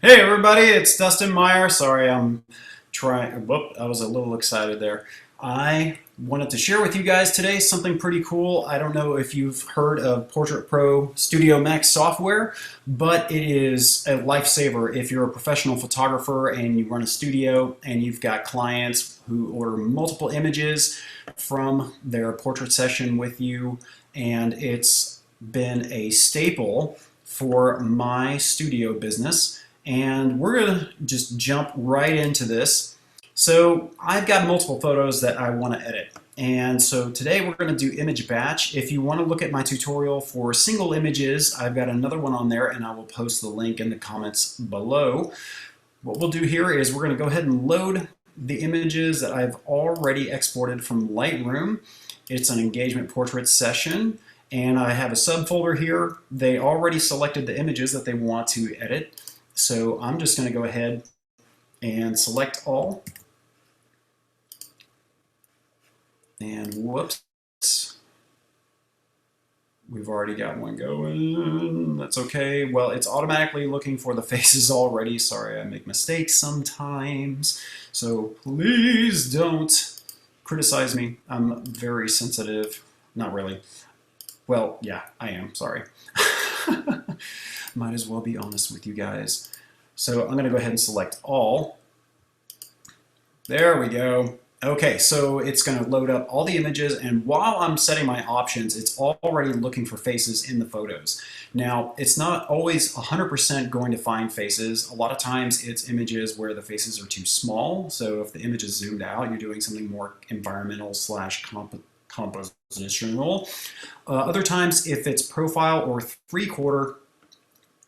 Hey everybody, it's Dustin Meyer. Sorry, I'm trying. Whoop, I was a little excited there. I wanted to share with you guys today something pretty cool. I don't know if you've heard of PortraitPro Studio Max software, but it is a lifesaver if you're a professional photographer and you run a studio and you've got clients who order multiple images from their portrait session with you, and it's been a staple for my studio business. And we're going to just jump right into this. So I've got multiple photos that I want to edit. And so today we're going to do image batch. If you want to look at my tutorial for single images, I've got another one on there and I will post the link in the comments below. What we'll do here is we're going to go ahead and load the images that I've already exported from Lightroom. It's an engagement portrait session. And I have a subfolder here. They already selected the images that they want to edit. So I'm just going to go ahead and select all. And whoops, we've already got one going. That's okay. Well, it's automatically looking for the faces already. Sorry, I make mistakes sometimes. So please don't criticize me. I'm very sensitive. Not really. Well, yeah, I am. Sorry. Might as well be honest with you guys. So I'm going to go ahead and select all. There we go. Okay, so it's going to load up all the images, and while I'm setting my options, it's already looking for faces in the photos. Now, it's not always 100% going to find faces. A lot of times it's images where the faces are too small, so if the image is zoomed out, you're doing something more environmental slash compositional. Other times, if it's profile or three-quarter,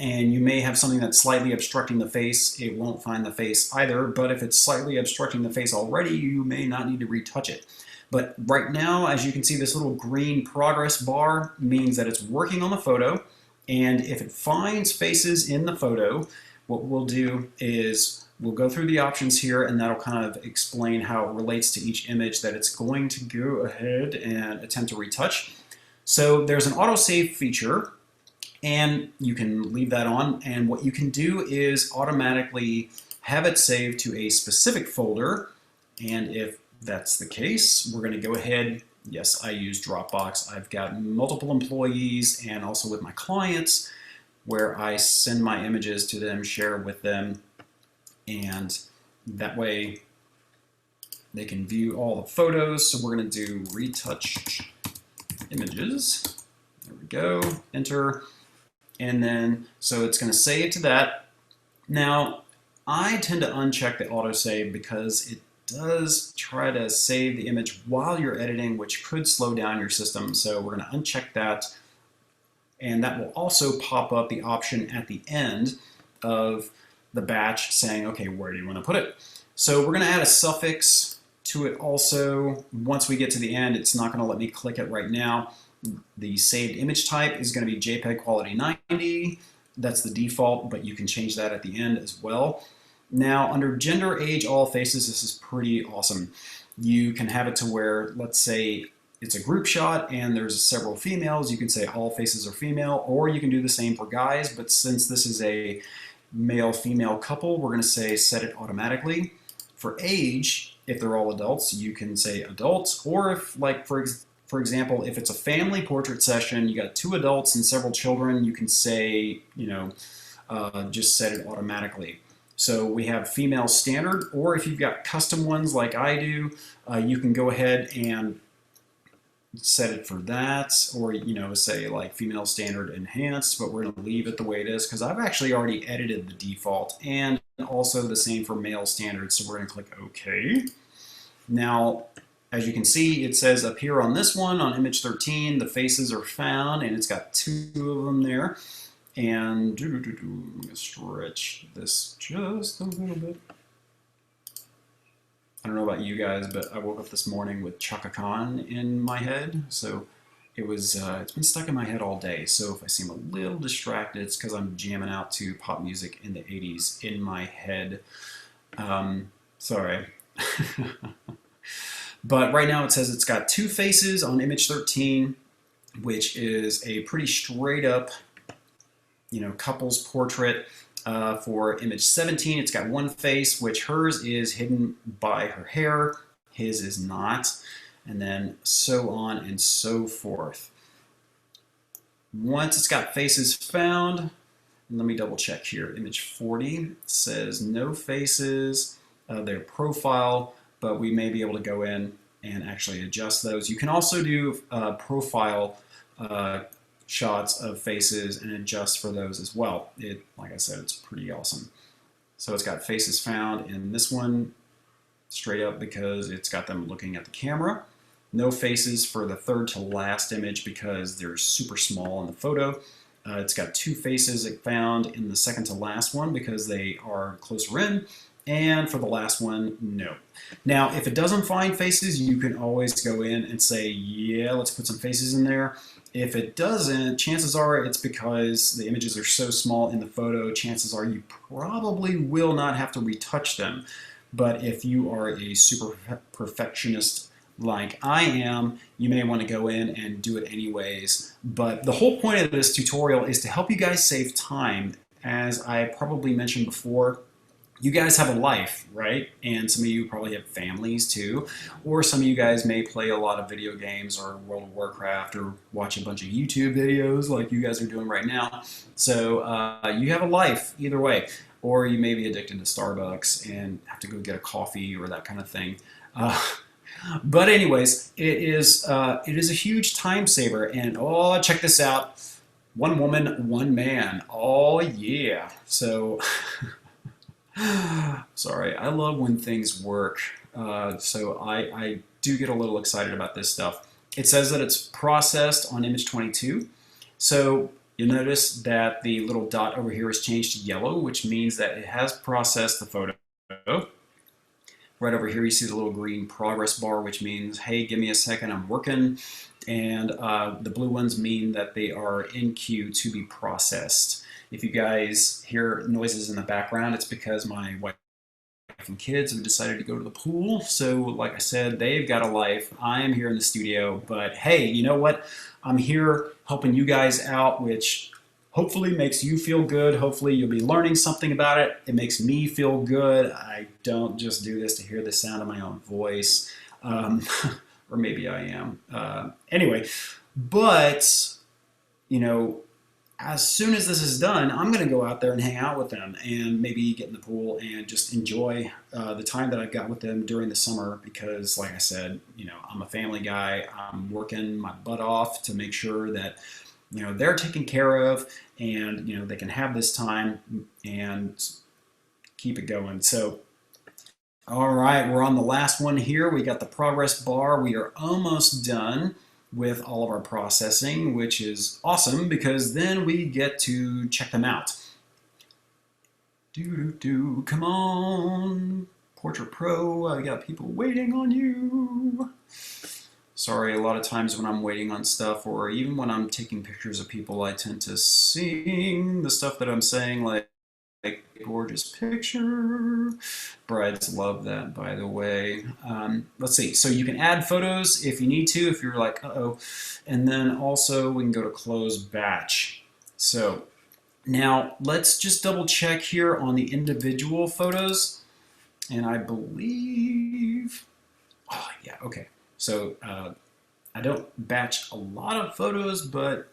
and you may have something that's slightly obstructing the face, it won't find the face either. But if it's slightly obstructing the face already, you may not need to retouch it. But right now, as you can see, this little green progress bar means that it's working on the photo. And if it finds faces in the photo, what we'll do is we'll go through the options here, and that'll kind of explain how it relates to each image that it's going to go ahead and attempt to retouch. So there's an autosave feature, and you can leave that on, and what you can do is automatically have it saved to a specific folder. And if that's the case, we're going to go ahead. Yes, I use Dropbox. I've got multiple employees and also with my clients where I send my images to them, share with them, and that way they can view all the photos. So we're going to do retouch images. There we go, enter. And then, so it's going to save to that. Now, I tend to uncheck the autosave because it does try to save the image while you're editing, which could slow down your system. So we're going to uncheck that. And that will also pop up the option at the end of the batch saying, okay, where do you want to put it? So we're going to add a suffix to it also. Once we get to the end, it's not going to let me click it right now. The saved image type is going to be JPEG quality 90. That's the default, but you can change that at the end as well. Now, under gender, age, all faces, this is pretty awesome. You can have it to where, let's say, it's a group shot and there's several females. You can say all faces are female, or you can do the same for guys, but since this is a male-female couple, we're going to say set it automatically. For age, if they're all adults, you can say adults, or if, like, for example, if it's a family portrait session, you got 2 adults and several children, you can say, just set it automatically. So we have female standard, or if you've got custom ones like I do, you can go ahead and set it for that, or say like female standard enhanced, but we're going to leave it the way it is because I've actually already edited the default, and also the same for male standard, so we're going to click OK. Now, as you can see, it says up here on this one, on image 13, the faces are found, and it's got 2 of them there. And I'm going to stretch this just a little bit. I don't know about you guys, but I woke up this morning with Chaka Khan in my head, so it's been stuck in my head all day. So if I seem a little distracted, it's because I'm jamming out to pop music in the 80s in my head. Sorry. But right now it says it's got 2 faces on image 13, which is a pretty straight up, couples portrait. For image 17, it's got one face, which hers is hidden by her hair, his is not, and then so on and so forth. Once it's got faces found, let me double check here. Image 40 says no faces, their profile, but we may be able to go in and actually adjust those. You can also do profile shots of faces and adjust for those as well. Like I said, it's pretty awesome. So it's got faces found in this one straight up because it's got them looking at the camera. No faces for the third to last image because they're super small in the photo. It's got two faces it found in the second to last one because they are closer in. And for the last one, no. Now, if it doesn't find faces, you can always go in and say, yeah, let's put some faces in there. If it doesn't, chances are it's because the images are so small in the photo, chances are you probably will not have to retouch them. But if you are a super perfectionist like I am, you may want to go in and do it anyways. But the whole point of this tutorial is to help you guys save time. As I probably mentioned before, you guys have a life, right? And some of you probably have families too. Or some of you guys may play a lot of video games or World of Warcraft or watch a bunch of YouTube videos like you guys are doing right now. So you have a life either way. Or you may be addicted to Starbucks and have to go get a coffee or that kind of thing. But anyways, it is a huge time saver. And oh, check this out. One woman, one man. Oh yeah. So... Sorry, I love when things work, so I do get a little excited about this stuff. It says that it's processed on image 22, so you'll notice that the little dot over here is changed to yellow, which means that it has processed the photo. Right over here you see the little green progress bar, which means, hey, give me a second, I'm working, and the blue ones mean that they are in queue to be processed. If you guys hear noises in the background, it's because my wife and kids have decided to go to the pool. So like I said, they've got a life. I am here in the studio, but hey, you know what? I'm here helping you guys out, which hopefully makes you feel good. Hopefully you'll be learning something about it. It makes me feel good. I don't just do this to hear the sound of my own voice. Or maybe I am. Anyway, but, you know, as soon as this is done, I'm going to go out there and hang out with them and maybe get in the pool and just enjoy the time that I've got with them during the summer because, like I said, you know, I'm a family guy. I'm working my butt off to make sure that, you know, they're taken care of and, you know, they can have this time and keep it going. So, all right, we're on the last one here. We got the progress bar. We are almost done with all of our processing, which is awesome because then we get to check them out. Come on, PortraitPro, I got people waiting on you. Sorry, a lot of times when I'm waiting on stuff or even when I'm taking pictures of people, I tend to sing the stuff that I'm saying, like gorgeous picture. Brides love that, by the way. Let's see. So you can add photos if you need to, if you're like, uh-oh. And then also we can go to close batch. So now let's just double check here on the individual photos. And I believe, oh yeah, okay. So I don't batch a lot of photos, but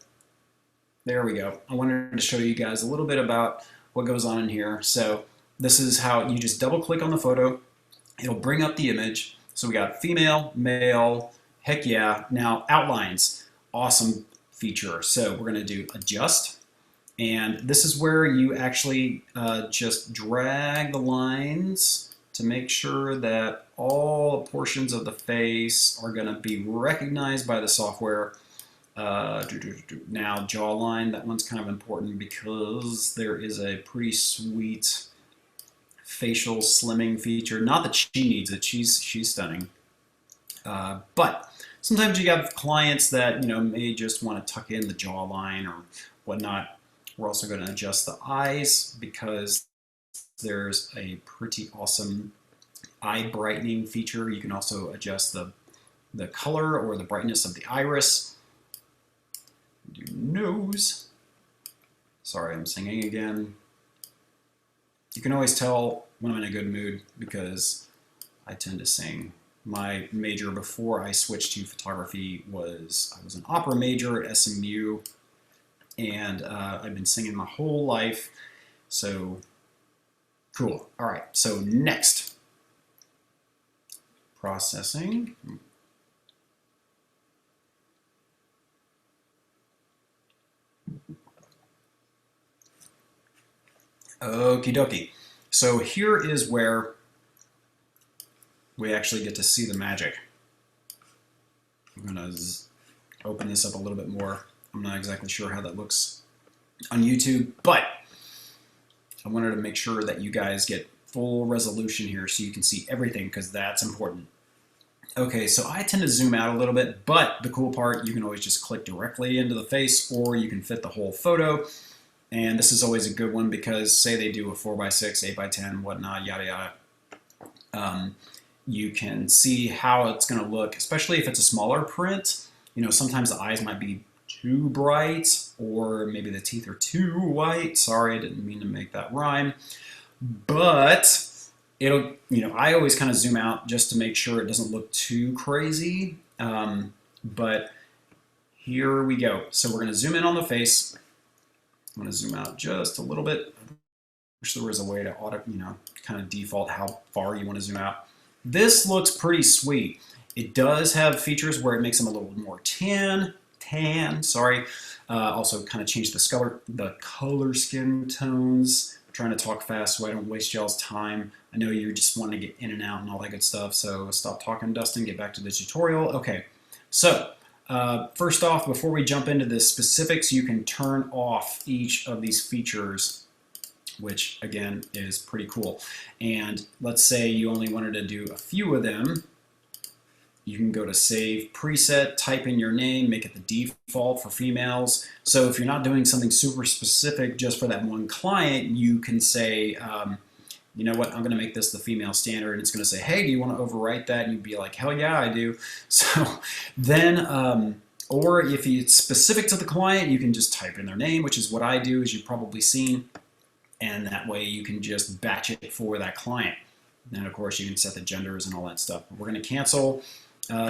there we go. I wanted to show you guys a little bit about what goes on in here. So this is how you just double click on the photo. It'll bring up the image. So we got female, male, heck yeah. Now outlines, awesome feature. So we're gonna do adjust. And this is where you actually just drag the lines to make sure that all portions of the face are gonna be recognized by the software. Now jawline, that one's kind of important because there is a pretty sweet facial slimming feature. Not that she needs it, she's stunning. But sometimes you have clients that, you know, may just want to tuck in the jawline or whatnot. We're also going to adjust the eyes because there's a pretty awesome eye brightening feature. You can also adjust the color or the brightness of the iris. Do nose. Sorry, I'm singing again. You can always tell when I'm in a good mood because I tend to sing. My major before I switched to photography was, I was an opera major at SMU, and I've been singing my whole life. So cool. All right, so next, processing. Okie dokie. So here is where we actually get to see the magic. I'm going to open this up a little bit more. I'm not exactly sure how that looks on YouTube, but I wanted to make sure that you guys get full resolution here so you can see everything, because that's important. Okay, so I tend to zoom out a little bit, but the cool part, you can always just click directly into the face, or you can fit the whole photo. And this is always a good one because say they do a 4x6, 8x10, whatnot, yada yada. You can see how it's going to look, especially if it's a smaller print. You know, sometimes the eyes might be too bright, or maybe the teeth are too white. Sorry, I didn't mean to make that rhyme. But it'll, you know, I always kind of zoom out just to make sure it doesn't look too crazy. But here we go. So we're going to zoom in on the face. I'm going to zoom out just a little bit. I wish there was a way to auto, you know, kind of default how far you want to zoom out. This looks pretty sweet. It does have features where it makes them a little more tan, sorry. Also kind of change the color skin tones. I'm trying to talk fast so I don't waste y'all's time. I know you just want to get in and out and all that good stuff, so stop talking, Dustin, get back to the tutorial. Okay, so first off, before we jump into the specifics, you can turn off each of these features, which again is pretty cool. And let's say you only wanted to do a few of them. You can go to Save Preset, type in your name, make it the default for females. So if you're not doing something super specific just for that one client, you can say, you know what, I'm going to make this the female standard, and it's going to say, hey, do you want to overwrite that? And you'd be like, hell yeah, I do. So then, or if it's specific to the client, you can just type in their name, which is what I do, as you've probably seen. And that way you can just batch it for that client. And of course you can set the genders and all that stuff. We're going to cancel.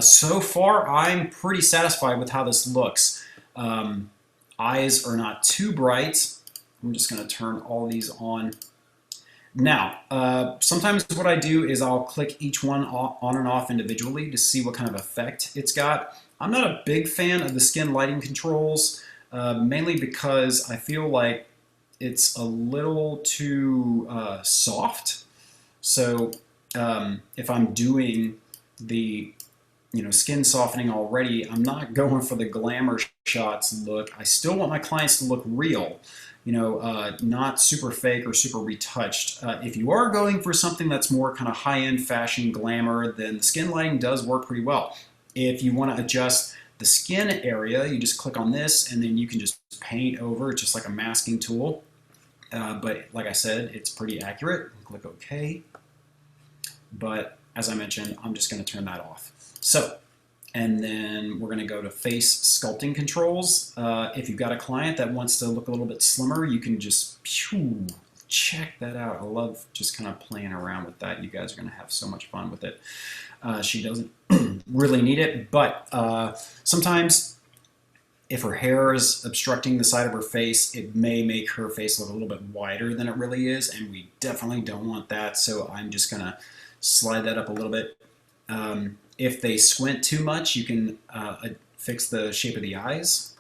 So far I'm pretty satisfied with how this looks. Eyes are not too bright. I'm just going to turn all these on. Now, sometimes what I do is I'll click each one on and off individually to see what kind of effect it's got. I'm not a big fan of the skin lighting controls, mainly because I feel like it's a little too soft. So if I'm doing the skin softening already, I'm not going for the glamour shots look. I still want my clients to look real, not super fake or super retouched. If you are going for something that's more kind of high-end fashion glamour, then the skin lighting does work pretty well. If you want to adjust the skin area, you just click on this and then you can just paint over, just like a masking tool. But like I said, it's pretty accurate. Click OK. But as I mentioned, I'm just going to turn that off. So, and then we're going to go to face sculpting controls. If you've got a client that wants to look a little bit slimmer, you can just check that out. I love just kind of playing around with that. You guys are going to have so much fun with it. She doesn't really need it, but sometimes if her hair is obstructing the side of her face, it may make her face look a little bit wider than it really is, and we definitely don't want that, so I'm just going to slide that up a little bit. If they squint too much, you can fix the shape of the eyes,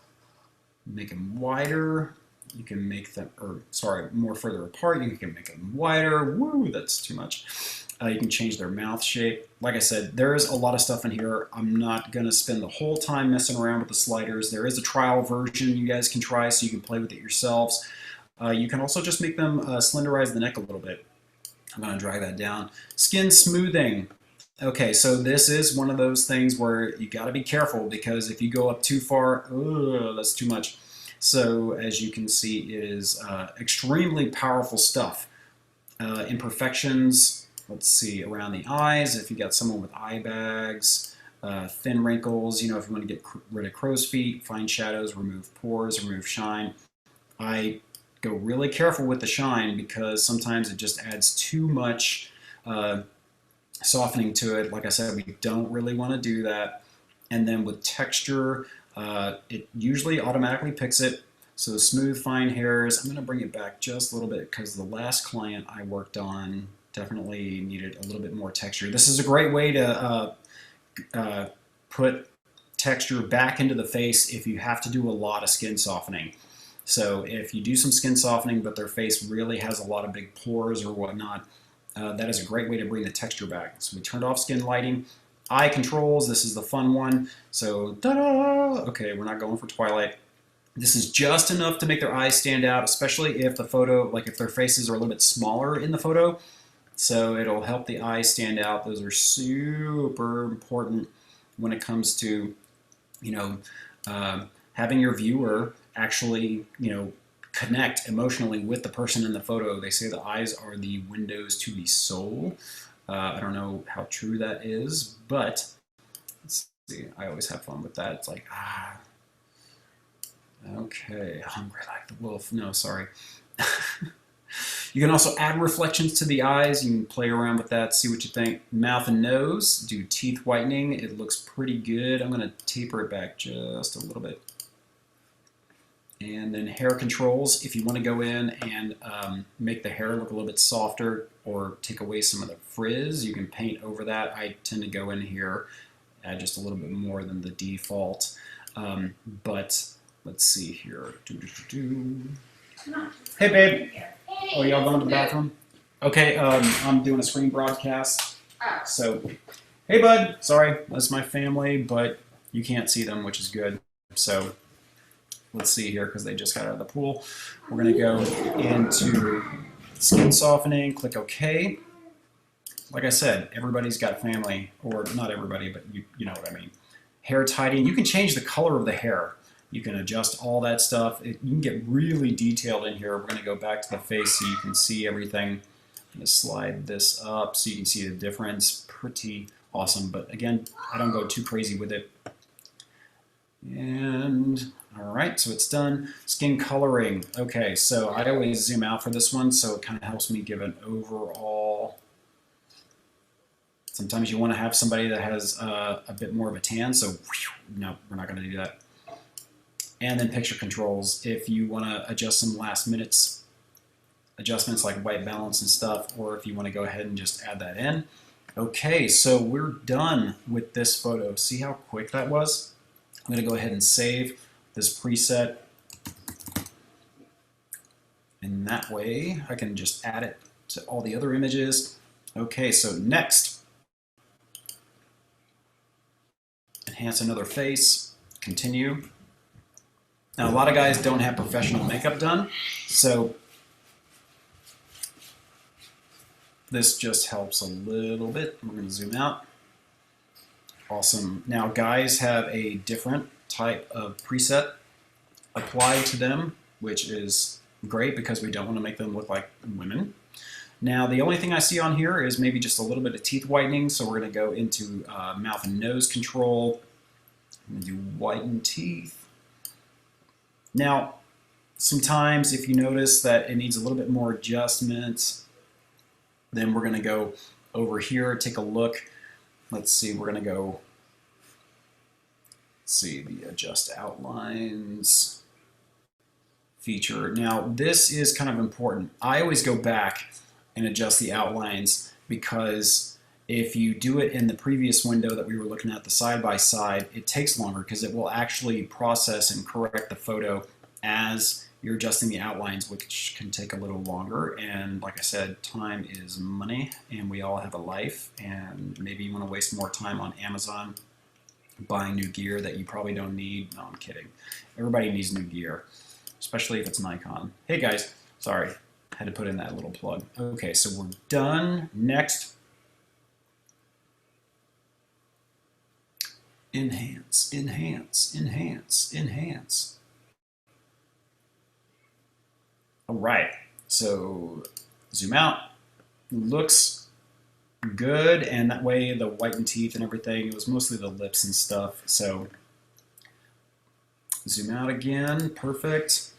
make them wider. You can make them, more further apart. You can make them wider. Woo, that's too much. You can change their mouth shape. Like I said, there is a lot of stuff in here. I'm not going to spend the whole time messing around with the sliders. There is a trial version you guys can try so you can play with it yourselves. You can also just make them slenderize the neck a little bit. I'm going to drag that down. Skin smoothing. Okay, so this is one of those things where you got to be careful, because if you go up too far, that's too much. So as you can see, it is extremely powerful stuff. Imperfections, let's see, around the eyes, if you got someone with eye bags, thin wrinkles, if you want to get rid of crow's feet, fine shadows, remove pores, remove shine. I go really careful with the shine because sometimes it just adds too much softening to it. Like I said, we don't really want to do that. And then with texture, it usually automatically picks it. So smooth, fine hairs, I'm going to bring it back just a little bit because the last client I worked on definitely needed a little bit more texture. This is a great way to put texture back into the face if you have to do a lot of skin softening. So if you do some skin softening but their face really has a lot of big pores or whatnot, that is a great way to bring the texture back. So we turned off skin lighting. Eye controls, this is the fun one. So, ta-da! Okay, we're not going for Twilight. This is just enough to make their eyes stand out, especially if the photo, like if their faces are a little bit smaller in the photo. So it'll help the eyes stand out. Those are super important when it comes to, you know, having your viewer actually, you know, connect emotionally with the person in the photo. They say the eyes are the windows to the soul. I don't know how true that is, but let's see. I always have fun with that. It's like, okay, hungry like the wolf. No, sorry. You can also add reflections to the eyes. You can play around with that, see what you think. Mouth and nose, do teeth whitening. It looks pretty good. I'm going to taper it back just a little bit. And then hair controls, if you want to go in and make the hair look a little bit softer or take away some of the frizz, you can paint over that. I tend to go in here, add just a little bit more than the default. But let's see here. Hey, babe. Oh, y'all going to the bathroom? Okay, I'm doing a screen broadcast. So, hey, bud. Sorry, that's my family, but you can't see them, which is good. So, let's see here, because they just got out of the pool. We're going to go into skin softening, click OK. Like I said, everybody's got family, or not everybody, but you know what I mean. Hair tidying. You can change the color of the hair. You can adjust all that stuff. You can get really detailed in here. We're going to go back to the face so you can see everything. I'm going to slide this up so you can see the difference. Pretty awesome. But again, I don't go too crazy with it. And all right, so it's done. Skin coloring. Okay, so I always zoom out for this one, so it kind of helps me give an overall. Sometimes you want to have somebody that has a bit more of a tan, so no, we're not going to do that. And then picture controls, if you want to adjust some last minutes adjustments like white balance and stuff, or if you want to go ahead and just add that in. Okay, so we're done with this photo. See how quick that was? I'm going to go ahead and save this preset. And that way I can just add it to all the other images. Okay, so next, enhance another face, continue. Now, a lot of guys don't have professional makeup done, so this just helps a little bit. We're going to zoom out. Awesome. Now, guys have a different type of preset applied to them, which is great because we don't want to make them look like women. Now, the only thing I see on here is maybe just a little bit of teeth whitening, so we're going to go into mouth and nose control. I'm going to do whiten teeth. Now, sometimes if you notice that it needs a little bit more adjustment, then we're going to go over here, take a look. Let's see, we're going to go, let's see, the adjust outlines feature. Now, this is kind of important. I always go back and adjust the outlines because if you do it in the previous window that we were looking at, the side-by-side, it takes longer because it will actually process and correct the photo as you're adjusting the outlines, which can take a little longer. And like I said, time is money, and we all have a life, and maybe you want to waste more time on Amazon buying new gear that you probably don't need. No, I'm kidding. Everybody needs new gear, especially if it's Nikon. Hey guys, sorry, had to put in that little plug. Okay, so we're done. Next, enhance, enhance, enhance, enhance. All right, so zoom out. Looks good, and that way the whitened teeth and everything, it was mostly the lips and stuff. So zoom out again, perfect.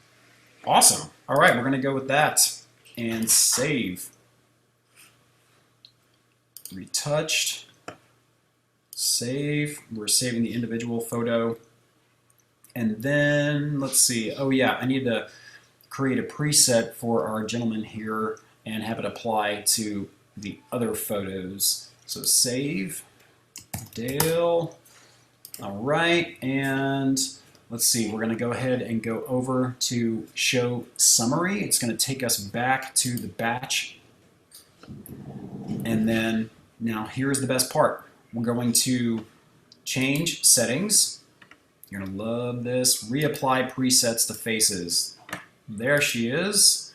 Awesome. All right, we're going to go with that and save. Retouched. Save. We're saving the individual photo. And then, let's see. Oh, yeah, I need to create a preset for our gentleman here and have it apply to the other photos. So save. Dale. All right, and let's see, we're going to go ahead and go over to show summary. It's going to take us back to the batch. And then now here's the best part. We're going to change settings. You're going to love this. Reapply presets to faces. There she is.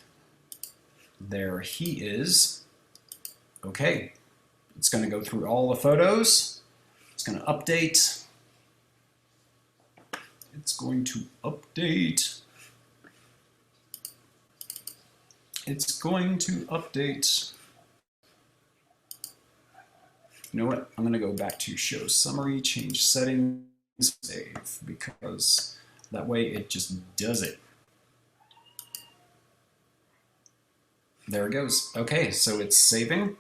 There he is. Okay, it's going to go through all the photos. It's going to update. It's going to update. It's going to update. You know what? I'm going to go back to show summary, change settings, save, because that way it just does it. There it goes. Okay, so it's saving.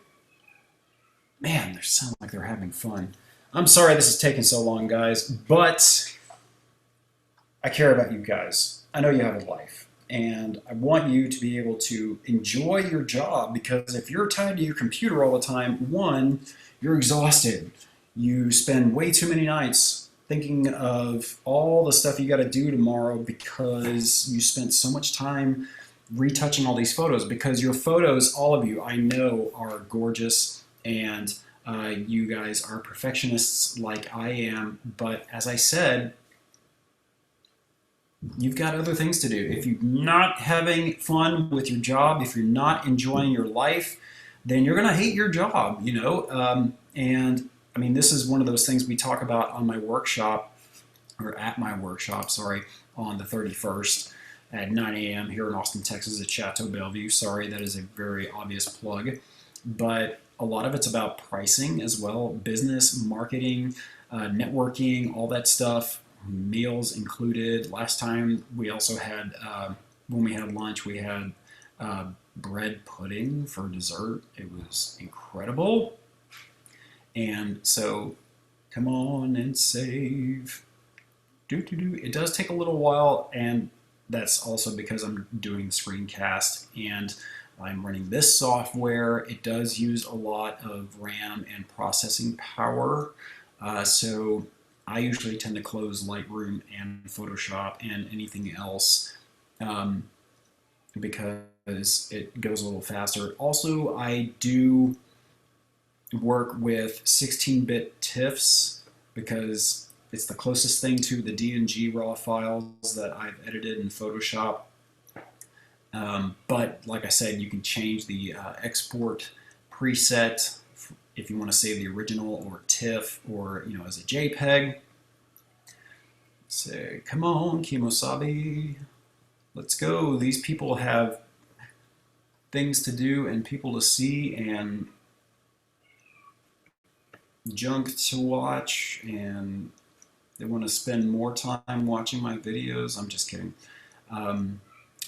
Man, they sound like they're having fun. I'm sorry this is taking so long, guys, but I care about you guys. I know you have a life, and I want you to be able to enjoy your job, because if you're tied to your computer all the time, one, you're exhausted. You spend way too many nights thinking of all the stuff you got to do tomorrow because you spent so much time retouching all these photos, because your photos, all of you, I know, are gorgeous, and you guys are perfectionists like I am, but as I said, you've got other things to do. If you're not having fun with your job, if you're not enjoying your life, then you're going to hate your job, you know? And I mean, this is one of those things we talk about on my workshop, or at my workshop, sorry, on the 31st at 9 a.m. here in Austin, Texas at Chateau Bellevue. Sorry, that is a very obvious plug. But a lot of it's about pricing as well, business, marketing, networking, all that stuff. Meals included. Last time we also had, when we had lunch, we had bread pudding for dessert. It was incredible. And so, come on and save. It does take a little while, and that's also because I'm doing screencast and I'm running this software. It does use a lot of RAM and processing power. So I usually tend to close Lightroom and Photoshop and anything else because it goes a little faster. Also, I do work with 16-bit TIFFs because it's the closest thing to the DNG raw files that I've edited in Photoshop. But like I said, you can change the export preset if you want to save the original or TIFF or, you know, as a JPEG. Say, come on, Kimosabi, let's go. These people have things to do and people to see and junk to watch, and they want to spend more time watching my videos. I'm just kidding.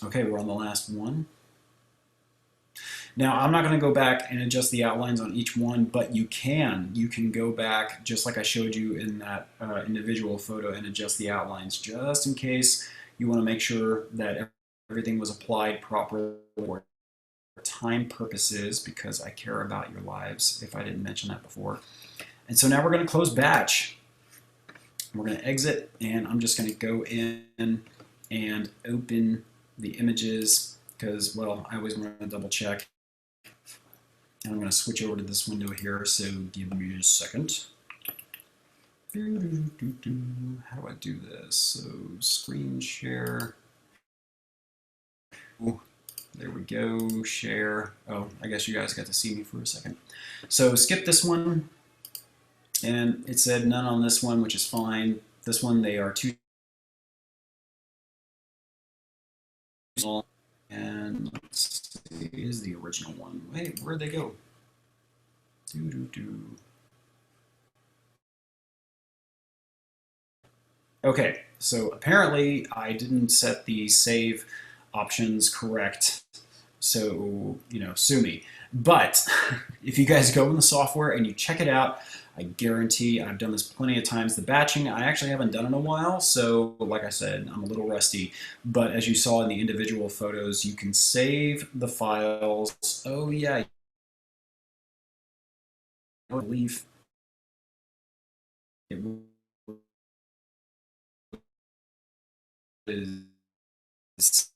Okay, we're on the last one. Now, I'm not going to go back and adjust the outlines on each one, but you can. You can go back, just like I showed you in that individual photo, and adjust the outlines, just in case you want to make sure that everything was applied properly for time purposes, because I care about your lives, if I didn't mention that before. And so now we're going to close batch. We're going to exit, and I'm just going to go in and open the images because, well, I always want to double check. And I'm going to switch over to this window here, so give me a second. How do I do this? So screen share. Ooh, there we go, share. Oh, I guess you guys got to see me for a second. So skip this one. And it said none on this one, which is fine. This one, they are too small. And let's see, is the original one. Wait, where'd they go? Okay, so apparently I didn't set the save options correct. So, you know, sue me. But if you guys go in the software and you check it out, I guarantee, I've done this plenty of times, the batching, I actually haven't done in a while, so like I said, I'm a little rusty. But as you saw in the individual photos, you can save the files. Oh yeah, I believe it was